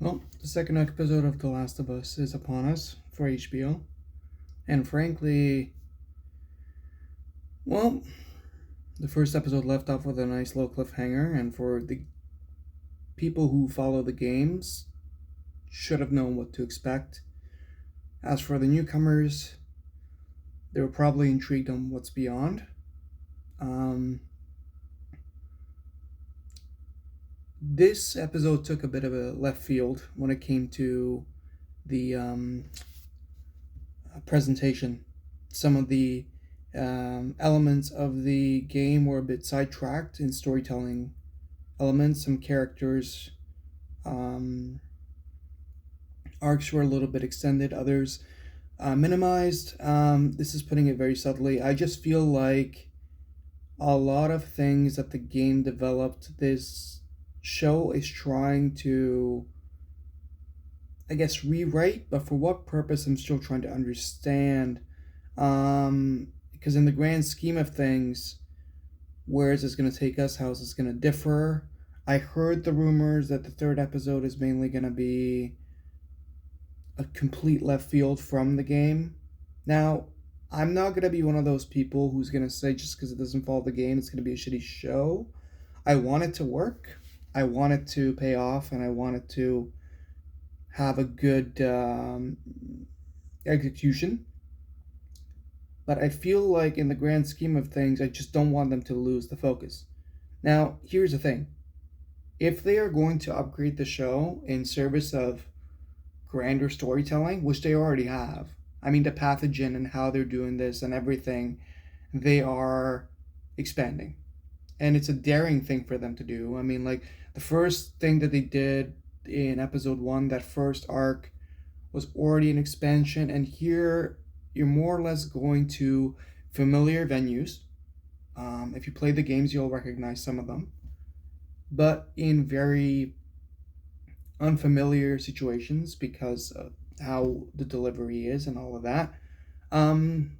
Well, the second episode of The Last of Us is upon us for HBO. And frankly, well, the first episode left off with a nice little cliffhanger, and for the people who follow the games, should have known what to expect. As for the newcomers, they were probably intrigued on what's beyond. Um, this episode took a bit of a left field when it came to the presentation. Some of the elements of the game were a bit sidetracked in storytelling elements. Some characters' um, arcs were a little bit extended, others minimized. This is putting it very subtly. I just feel like a lot of things that the game developed, this show is trying to, I guess, rewrite, but for what purpose, I'm still trying to understand. Because in the grand scheme of things, where is this going to take us? How is this going to differ? I heard the rumors that the third episode is mainly going to be a complete left field from the game. Now, I'm not going to be one of those people who's going to say just because it doesn't follow the game, it's going to be a shitty show. I want it to work. I want it to pay off, and I want it to have a good execution. But I feel like in the grand scheme of things, I just don't want them to lose the focus. Now, here's the thing. If they are going to upgrade the show in service of grander storytelling, which they already have, I mean, the pathogen and how they're doing this and everything, they are expanding. And it's a daring thing for them to do. I mean, like, the first thing that they did in episode 1, that first arc, was already an expansion, and here you're more or less going to familiar venues. If you play the games, you'll recognize some of them, but in very unfamiliar situations because of how the delivery is and all of that. Um,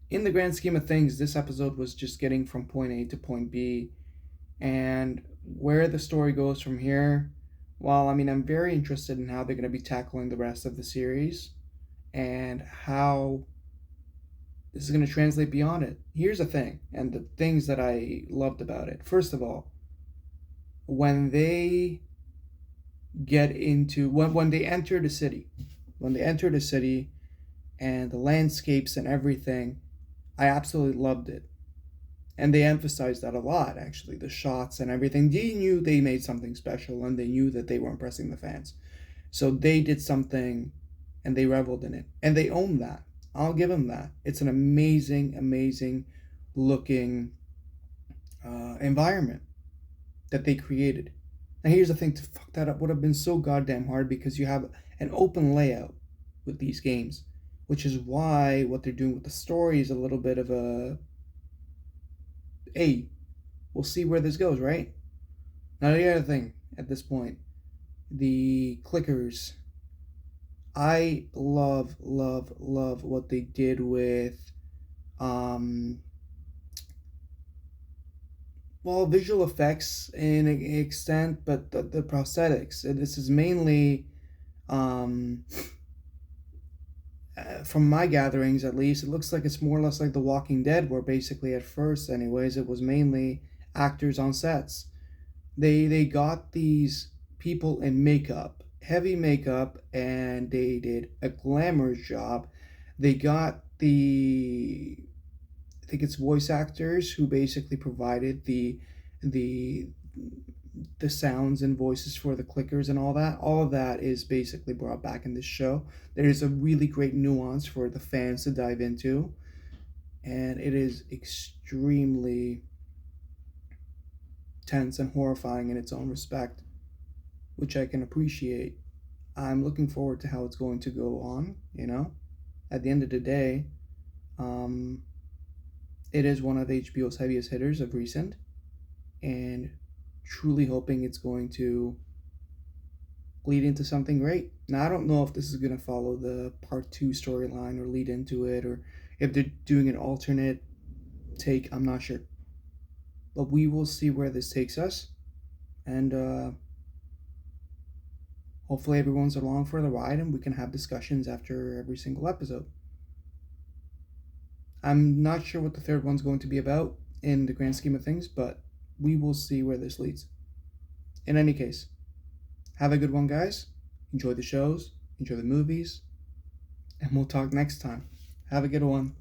in the grand scheme of things, this episode was just getting from point A to point B, and where the story goes from here. Well, I mean, I'm very interested in how they're going to be tackling the rest of the series and how this is going to translate beyond it. Here's the thing, and the things that I loved about it. First of all, when they get into when they enter the city, and the landscapes and everything, I absolutely loved it. And they emphasized that a lot, actually, the shots and everything. They knew they made something special, and they knew that they were impressing the fans. So they did something, and they reveled in it. And they owned that. I'll give them that. It's an amazing, amazing looking environment that they created. And here's the thing, to fuck that up would have been so goddamn hard because you have an open layout with these games, which is why what they're doing with the story is a little bit of a, hey, we'll see where this goes, right? Now, the other thing at this point, the clickers. I love, love, love what they did with, um, well, visual effects in an extent, but the prosthetics. This is mainly, um, from my gatherings at least, it looks like it's more or less like The Walking Dead, where basically at first, anyways, it was mainly actors on sets. They got these people in makeup, heavy makeup, and they did a glamorous job. They got the, I think it's voice actors who basically provided the the sounds and voices for the clickers and all that. All of that is basically brought back in this show. There is a really great nuance for the fans to dive into, and it is extremely tense and horrifying in its own respect, which I can appreciate. I'm looking forward to how it's going to go on. At the end of the day, um, it is one of HBO's heaviest hitters of recent, and truly hoping it's going to lead into something great. Now, I don't know if this is going to follow the part 2 storyline or lead into it, or if they're doing an alternate take. I'm not sure. But we will see where this takes us. And Hopefully, everyone's along for the ride and we can have discussions after every single episode. I'm not sure what the third one's going to be about in the grand scheme of things, but we will see where this leads. In any case, have a good one, guys. Enjoy the shows, enjoy the movies, and we'll talk next time. Have a good one.